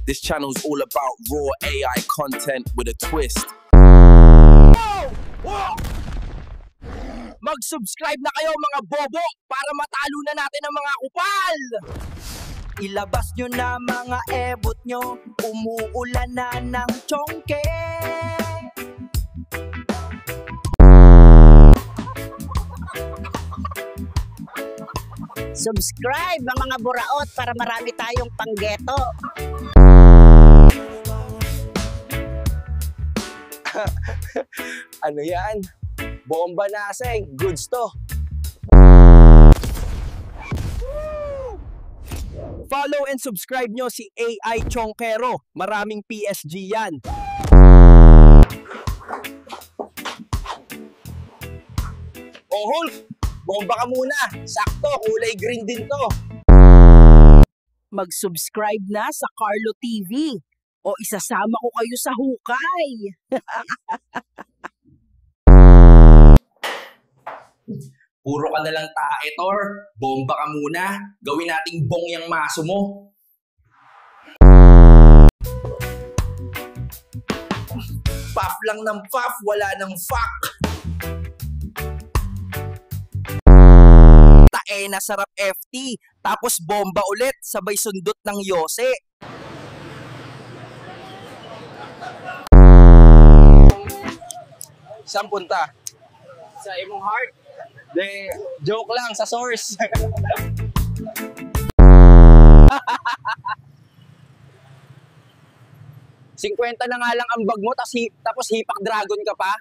This channel's all about raw AI content with a twist. Mag-subscribe na kayo mga bobo para matalo na natin ang mga kupal! Ilabas nyo na mga ebot nyo, umuulan na ng chongke. Subscribe ang mga buraot para marami tayong panggeto. Ano yan? Bomba naseng, goods to. Follow and subscribe nyo si AI Chongkero. Maraming PSG yan. Oh Hulk, bomba ka muna. Sakto, kulay green din to. Mag-subscribe na sa Carlo TV o isasama ko kayo sa hukay. Puro ka na lang tae, Tor. Bomba ka muna. Gawin nating bong yung maso mo. Puff lang ng puff, wala ng fuck. Tae na sarap FT, tapos bomba ulit, sabay sundot ng yose. Saan punta? Sa imong heart. De, joke lang sa source. 50 na nga lang ang bag mo, tapos hipak dragon ka pa.